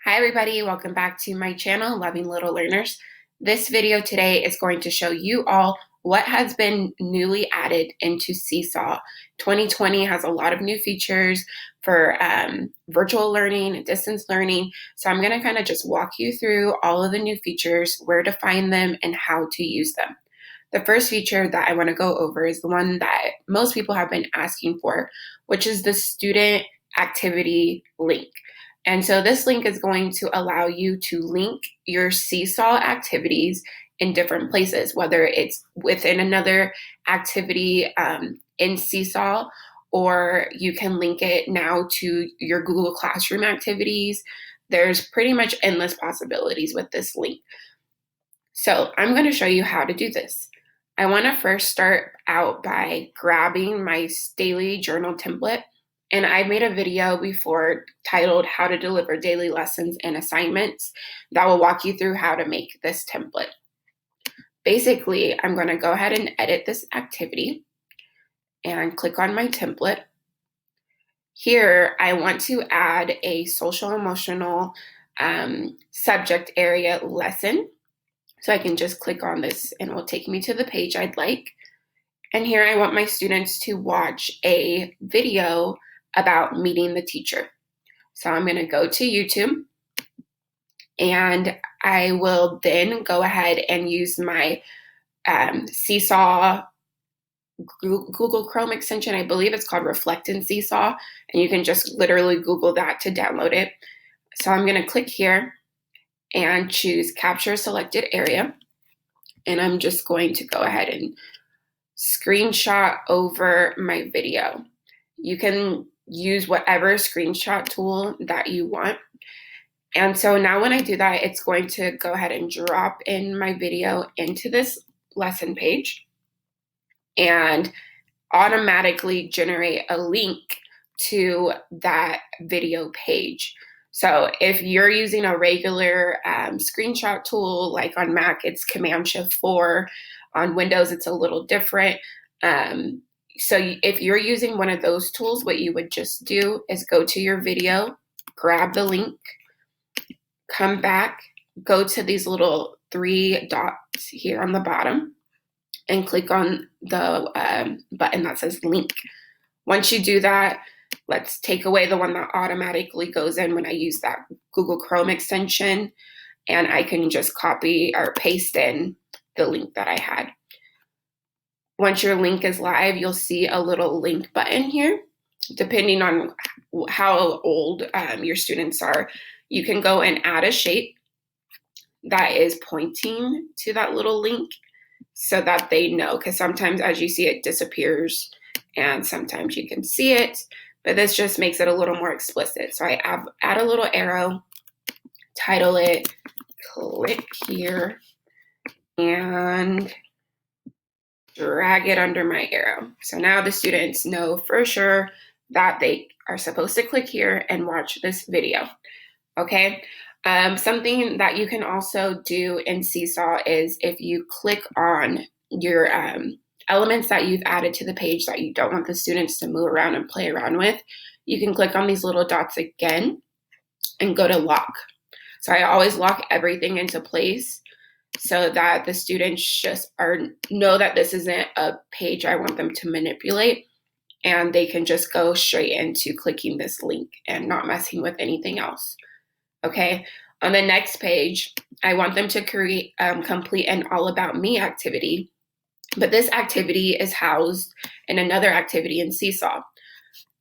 Hi everybody, welcome back to my channel, Loving Little Learners. This video today is going to show you all what has been newly added into Seesaw. 2020 has a lot of new features for virtual learning and distance learning. So I'm going to kind of just walk you through all of the new features, where to find them, and how to use them. The first feature that I want to go over is the one that most people have been asking for, which is the student activity link. And so this link is going to allow you to link your Seesaw activities in different places, whether it's within another activity in Seesaw, or you can link it now to your Google Classroom activities. There's pretty much endless possibilities with this link. So I'm going to show you how to do this. I want to first start out by grabbing my daily journal template. And I made a video before titled How to Deliver Daily Lessons and Assignments that will walk you through how to make this template. Basically, I'm going to go ahead and edit this activity and click on my template. Here, I want to add a social emotional subject area lesson. So I can just click on this and it will take me to the page I'd like. And here I want my students to watch a video about meeting the teacher. So I'm going to go to YouTube, and I will then go ahead and use my Seesaw Google Chrome extension. I believe it's called Reflect in Seesaw, and you can just literally Google that to download it. So I'm going to click here and choose Capture Selected Area, and I'm just going to go ahead and screenshot over my video. You can use whatever screenshot tool that you want. And so now when I do that, it's going to go ahead and drop in my video into this lesson page and automatically generate a link to that video page. So if you're using a regular screenshot tool, like on Mac, it's Command-Shift-4. On Windows, it's a little different. So if you're using one of those tools, what you would just do is go to your video, grab the link, come back, go to these little three dots here on the bottom, and click on the button that says link. Once you do that, let's take away the one that automatically goes in when I use that Google Chrome extension, and I can just copy or paste in the link that I had. Once your link is live, you'll see a little link button here. Depending on how old your students are, you can go and add a shape that is pointing to that little link so that they know, because sometimes as you see it disappears and sometimes you can see it, but this just makes it a little more explicit. So I add a little arrow, title it, click here, and drag it under my arrow. So now the students know for sure that they are supposed to click here and watch this video. Okay. Something that you can also do in Seesaw is if you click on your elements that you've added to the page that you don't want the students to move around and play around with, you can click on these little dots again and go to lock. So I always lock everything into place so that the students just know that this isn't a page I want them to manipulate, and they can just go straight into clicking this link and not messing with anything else. Okay, on the next page, I want them to complete an All About Me activity, but this activity is housed in another activity in Seesaw.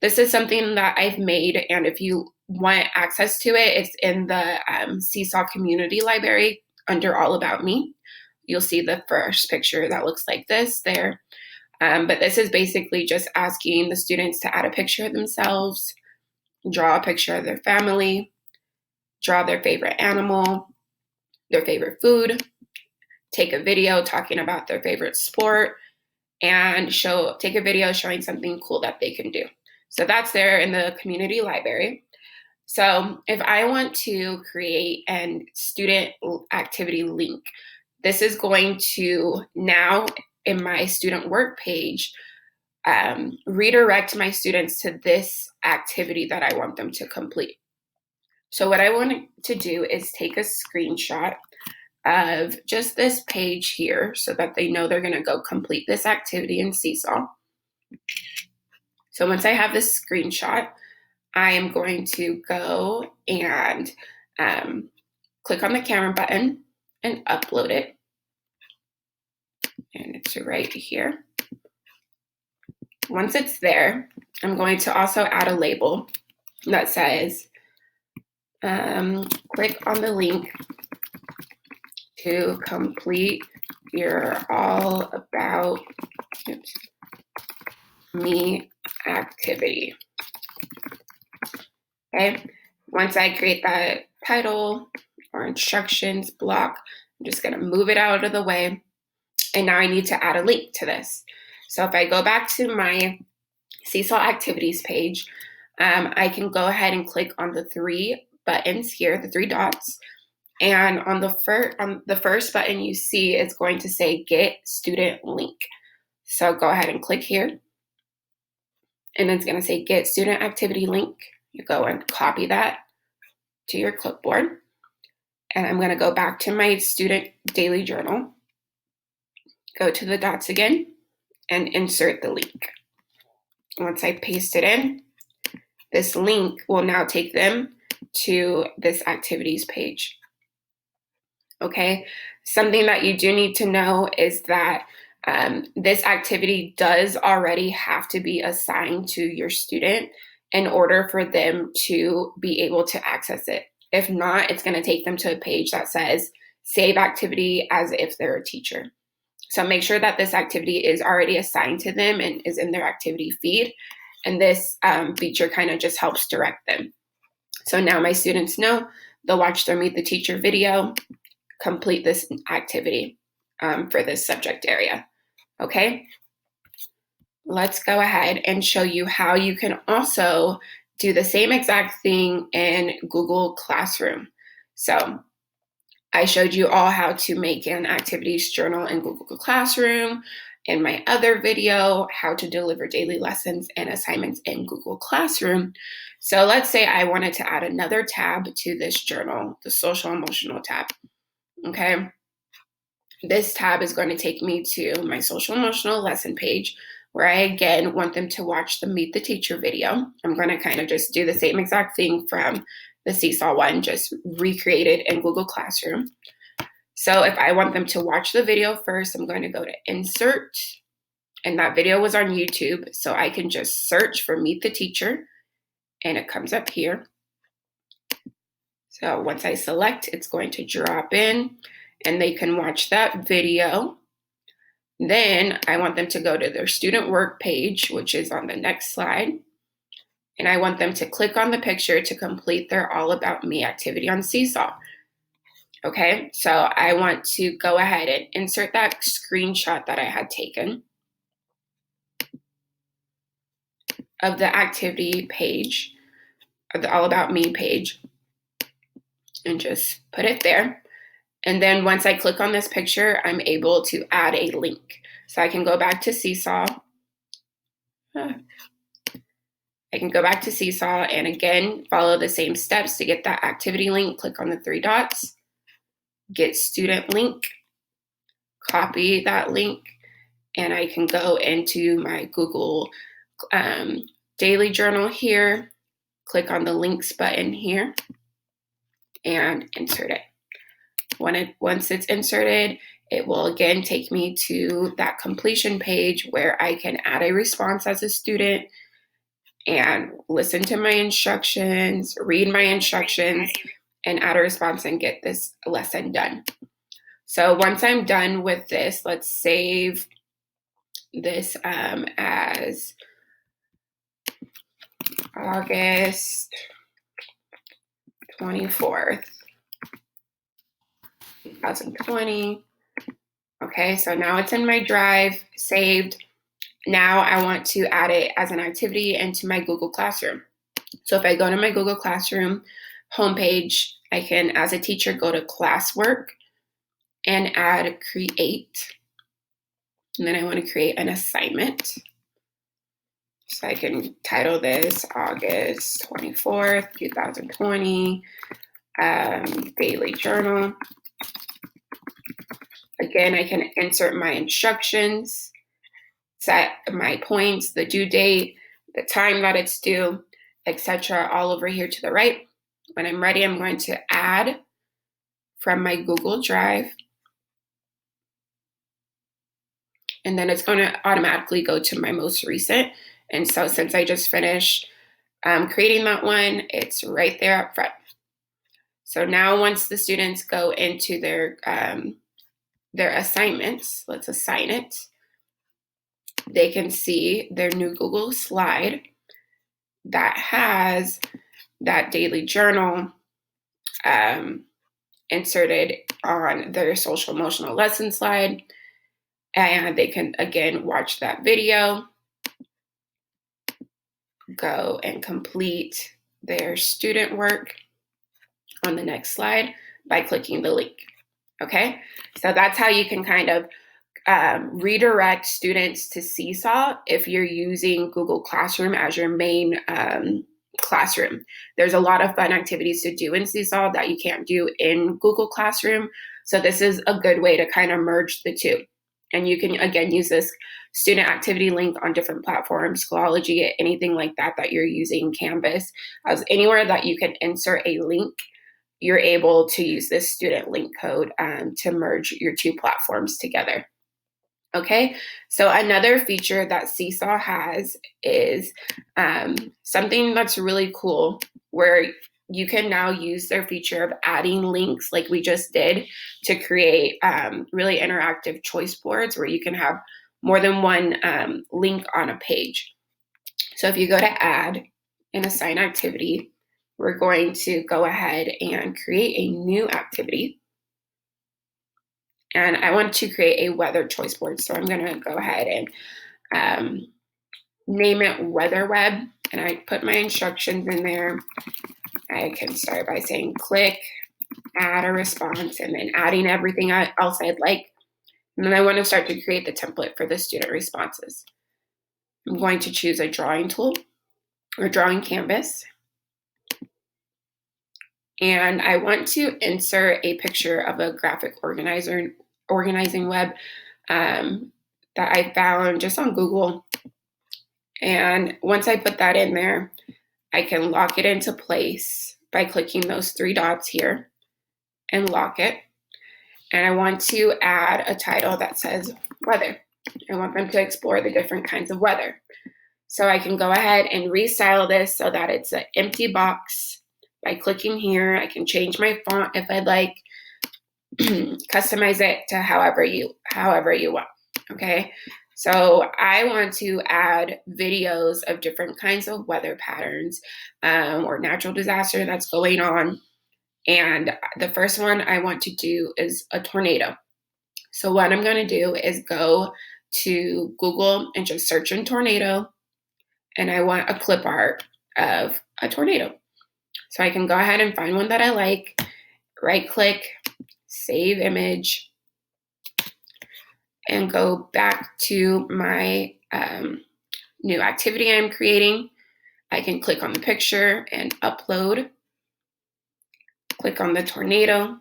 This is something that I've made, and if you want access to it, it's in the Seesaw Community Library under All About Me. You'll see the first picture that looks like this there. But this is basically just asking the students to add a picture of themselves, draw a picture of their family, draw their favorite animal, their favorite food, take a video talking about their favorite sport, and take a video showing something cool that they can do. So that's there in the community library. So if I want to create a student activity link, this is going to now in my student work page redirect my students to this activity that I want them to complete. So what I want to do is take a screenshot of just this page here so that they know they're going to go complete this activity in Seesaw. So once I have this screenshot, I am going to go and click on the camera button and upload it. And it's right here. Once it's there, I'm going to also add a label that says, click on the link to complete your all about me activity. Okay, once I create that title or instructions block, I'm just going to move it out of the way. And now I need to add a link to this. So if I go back to my Seesaw activities page, I can go ahead and click on the three buttons here, the three dots. And on the first button you see, it's going to say Get Student Link. So go ahead and click here. And it's going to say Get Student Activity Link. You go and copy that to your clipboard. And I'm going to go back to my student daily journal. Go to the dots again and insert the link. Once I paste it in, this link will now take them to this activities page. Okay, something that you do need to know is that this activity does already have to be assigned to your student in order for them to be able to access it. If not, it's going to take them to a page that says save activity as if they're a teacher. So make sure that this activity is already assigned to them and is in their activity feed. And this feature kind of just helps direct them. So now my students know they'll watch their Meet the Teacher video, complete this activity for this subject area. Okay, let's go ahead and show you how you can also do the same exact thing in Google Classroom. So I showed you all how to make an activities journal in Google Classroom. In my other video, how to deliver daily lessons and assignments in Google Classroom. So let's say I wanted to add another tab to this journal, the social emotional tab. Okay, this tab is going to take me to my social emotional lesson page where I again want them to watch the Meet the Teacher video. I'm going to kind of just do the same exact thing from the Seesaw one, just recreate it in Google Classroom. So if I want them to watch the video first, I'm going to go to Insert, and that video was on YouTube, so I can just search for Meet the Teacher, and it comes up here. So once I select, it's going to drop in, and they can watch that video. Then I want them to go to their student work page, which is on the next slide. And I want them to click on the picture to complete their All About Me activity on Seesaw. Okay, so I want to go ahead and insert that screenshot that I had taken of the activity page, of the All About Me page, and just put it there. And then once I click on this picture, I'm able to add a link. So I can go back to Seesaw. I can go back to Seesaw and again, follow the same steps to get that activity link. Click on the three dots, get student link, copy that link, and I can go into my Google daily journal here, click on the links button here, and insert it. Once it's inserted, it will again take me to that completion page where I can add a response as a student and listen to my instructions, read my instructions, and add a response and get this lesson done. So once I'm done with this, let's save this as August 24th, 2020. Okay, so now it's in my drive, saved. Now I want to add it as an activity into my Google Classroom. So if I go to my Google Classroom homepage, I can, as a teacher, go to classwork and add create. And then I want to create an assignment. So I can title this August 24th, 2020, daily journal. Again, I can insert my instructions, set my points, the due date, the time that it's due, etc. all over here to the right. When I'm ready, I'm going to add from my Google Drive. And then it's going to automatically go to my most recent. And so since I just finished creating that one, it's right there up front. So now once the students go into their assignments, let's assign it, they can see their new Google slide that has that daily journal inserted on their social emotional lesson slide. And they can, again, watch that video, go and complete their student work on the next slide by clicking the link. Okay, so that's how you can kind of redirect students to Seesaw if you're using Google Classroom as your main classroom. There's a lot of fun activities to do in Seesaw that you can't do in Google Classroom. So this is a good way to kind of merge the two. And you can, again, use this student activity link on different platforms, Schoology, anything like that you're using, Canvas. As anywhere that you can insert a link, you're able to use this student link code to merge your two platforms together. Okay, so another feature that Seesaw has is something that's really cool, where you can now use their feature of adding links like we just did to create really interactive choice boards where you can have more than one link on a page. So if you go to add and assign activity, we're going to go ahead and create a new activity. And I want to create a weather choice board. So I'm going to go ahead and name it Weather Web. And I put my instructions in there. I can start by saying click, add a response, and then adding everything else I'd like. And then I want to start to create the template for the student responses. I'm going to choose a drawing tool or drawing canvas. And I want to insert a picture of a graphic organizing web that I found just on Google. And once I put that in there, I can lock it into place by clicking those three dots here and lock it. And I want to add a title that says weather. I want them to explore the different kinds of weather. So I can go ahead and restyle this so that it's an empty box. By clicking here, I can change my font if I'd like, customize it to however you want, okay? So I want to add videos of different kinds of weather patterns or natural disaster that's going on. And the first one I want to do is a tornado. So what I'm going to do is go to Google and just search in tornado. And I want a clip art of a tornado. So I can go ahead and find one that I like, right click, save image, and go back to my new activity I'm creating. I can click on the picture and upload, click on the tornado,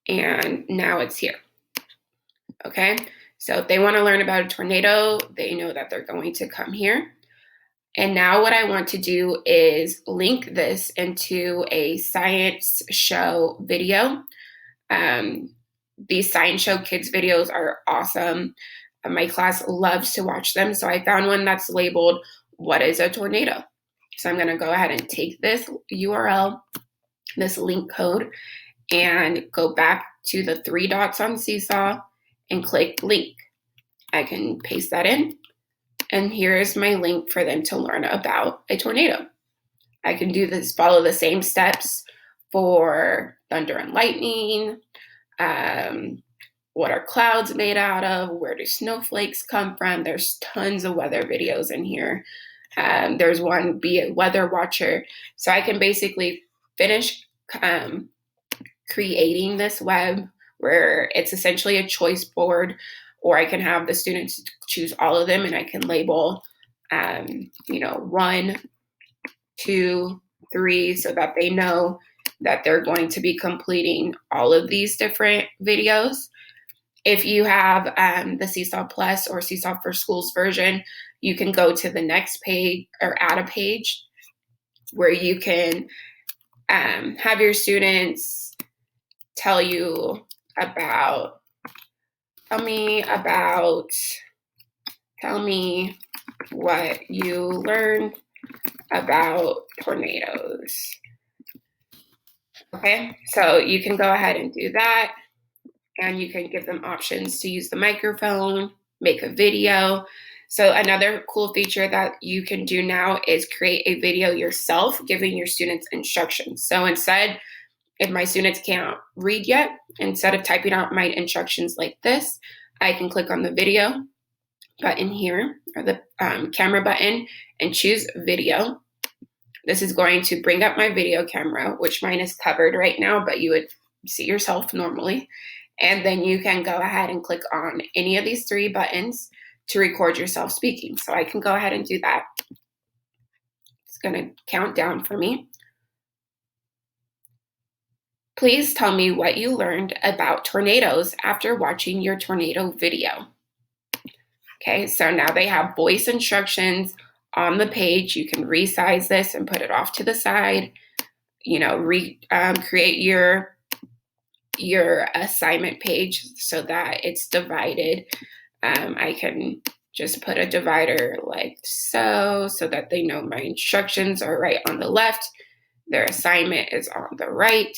and now it's here. Okay, so if they want to learn about a tornado, they know that they're going to come here. And now what I want to do is link this into a science show video. These science show kids videos are awesome. My class loves to watch them. So I found one that's labeled, "What is a tornado?" So I'm going to go ahead and take this URL, this link code, and go back to the three dots on Seesaw and click link. I can paste that in. And here's my link for them to learn about a tornado. I can do this, follow the same steps for thunder and lightning. What are clouds made out of? Where do snowflakes come from? There's tons of weather videos in here. There's one, be a weather watcher. So I can basically finish creating this web where it's essentially a choice board or I can have the students choose all of them and I can label, 1, 2, 3, so that they know that they're going to be completing all of these different videos. If you have the Seesaw Plus or Seesaw for Schools version, you can go to the next page or add a page where you can have your students tell you about, tell me what you learned about tornadoes. Okay, so you can go ahead and do that, and you can give them options to use the microphone, make a video. So another cool feature that you can do now is create a video yourself, giving your students instructions. So instead, if my students can't read yet, instead of typing out my instructions like this, I can click on the video button here, or the camera button, and choose video. This is going to bring up my video camera, which mine is covered right now, but you would see yourself normally. And then you can go ahead and click on any of these 3 buttons to record yourself speaking. So I can go ahead and do that. It's going to count down for me. Please tell me what you learned about tornadoes after watching your tornado video. Okay, so now they have voice instructions on the page. You can resize this and put it off to the side. Create your assignment page so that it's divided. I can just put a divider like so that they know my instructions are right on the left, their assignment is on the right.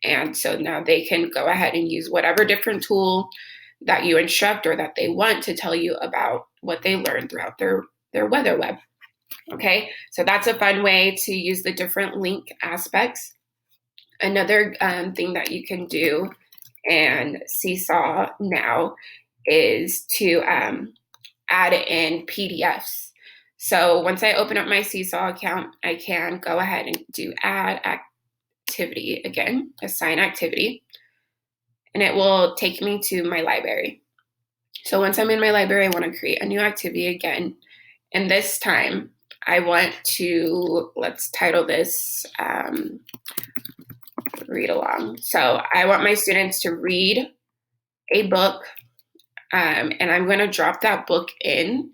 And so now they can go ahead and use whatever different tool that you instruct or that they want to tell you about what they learned throughout their weather web. Okay, so that's a fun way to use the different link aspects. Another thing that you can do in Seesaw now is to add in PDFs. So once I open up my Seesaw account, I can go ahead and do add activity again, assign activity, and it will take me to my library. So once I'm in my library, I want to create a new activity again. And this time I want to, let's title this read along. So I want my students to read a book, and I'm going to drop that book in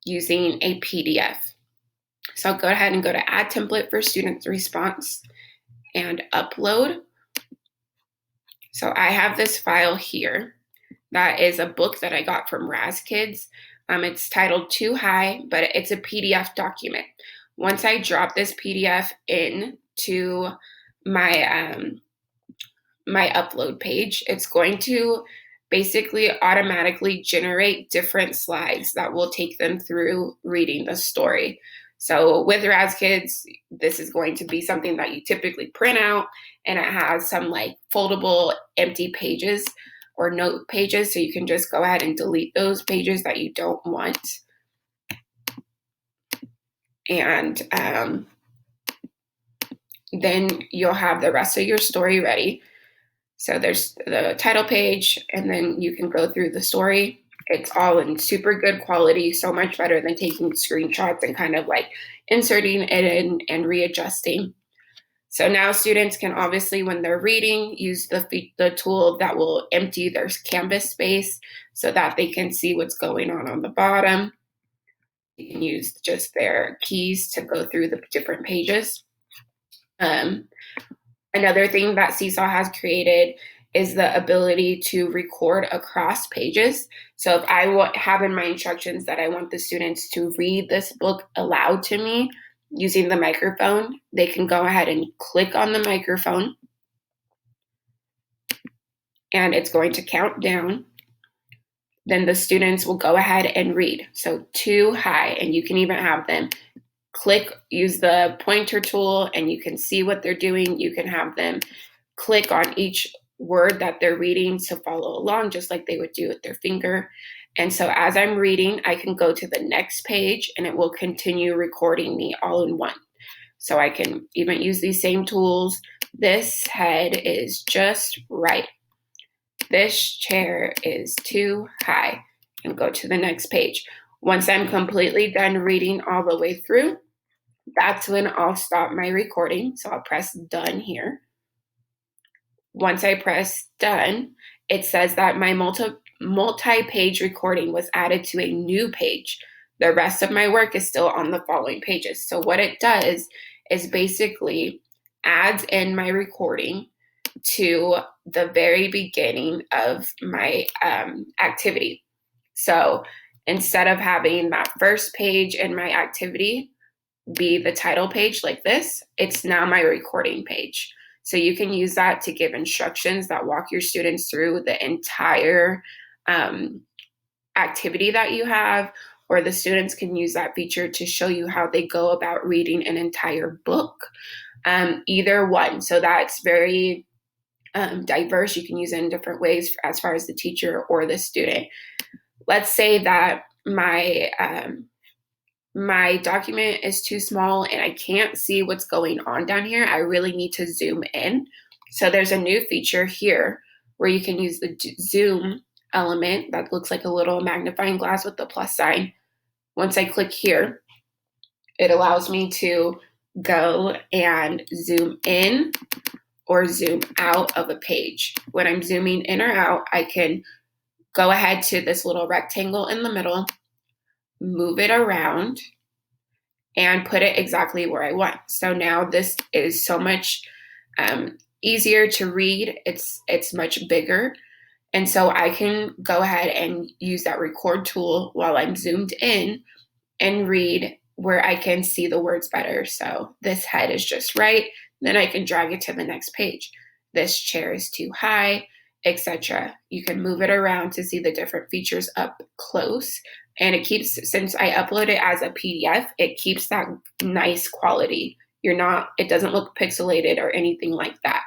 using a PDF. So I'll go ahead and go to add template for student response and upload. So I have this file here that is a book that I got from RAZ Kids. It's titled Too High, but it's a PDF document. Once I drop this PDF into my my upload page, it's going to basically automatically generate different slides that will take them through reading the story. So with RAZ Kids, this is going to be something that you typically print out, and it has some like foldable empty pages or note pages, so you can just go ahead and delete those pages that you don't want. And then you'll have the rest of your story ready. So there's the title page, and then you can go through the story. It's all in super good quality, so much better than taking screenshots and kind of like inserting it in and readjusting. So now students can obviously, when they're reading, use the tool that will empty their canvas space so that they can see what's going on the bottom. You can use just their keys to go through the different pages. Another thing that Seesaw has created is the ability to record across pages. So if I have in my instructions that I want the students to read this book aloud to me using the microphone, they can go ahead and click on the microphone, and it's going to count down. Then the students will go ahead and read. So Too High, and you can even have them use the pointer tool, and you can see what they're doing. You can have them click on each word that they're reading to follow along, just like they would do with their finger. And so as I'm reading, I can go to the next page, and it will continue recording me all in one. So I can even use these same tools. This head is just right. This chair is too high, and go to the next page. Once I'm completely done reading all the way through, that's when I'll stop my recording. So I'll press done here. Once I press done, it says that my multi-page recording was added to a new page. The rest of my work is still on the following pages. So what it does is basically adds in my recording to the very beginning of my activity. So instead of having that first page in my activity be the title page like this, it's now my recording page. So you can use that to give instructions that walk your students through the entire activity that you have, or the students can use that feature to show you how they go about reading an entire book. Either one. So that's very diverse. You can use it in different ways as far as the teacher or the student. Let's say that my document is too small and I can't see what's going on down here. I really need to zoom in. So there's a new feature here where you can use the zoom element that looks like a little magnifying glass with the plus sign. Once I click here, it allows me to go and zoom in or zoom out of a page. When I'm zooming in or out, I can go ahead to this little rectangle in the middle, move it around, and put it exactly where I want. So now this is so much easier to read. It's much bigger. And so I can go ahead and use that record tool while I'm zoomed in and read where I can see the words better. So this head is just right. Then I can drag it to the next page. This chair is too high, etc. You can move it around to see the different features up close. And it keeps, since I upload it as a PDF, it keeps that nice quality. It doesn't look pixelated or anything like that.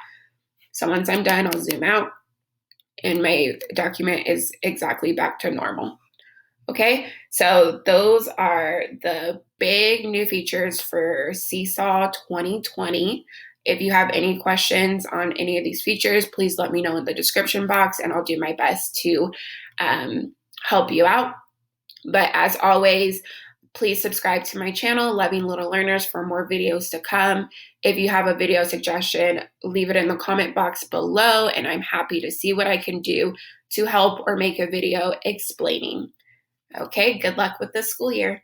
So once I'm done, I'll zoom out and my document is exactly back to normal. Okay, so those are the big new features for Seesaw 2020. If you have any questions on any of these features, please let me know in the description box and I'll do my best to help you out. But as always, please subscribe to my channel, Loving Little Learners, for more videos to come. If you have a video suggestion, leave it in the comment box below and I'm happy to see what I can do to help or make a video explaining. Okay, good luck with this school year.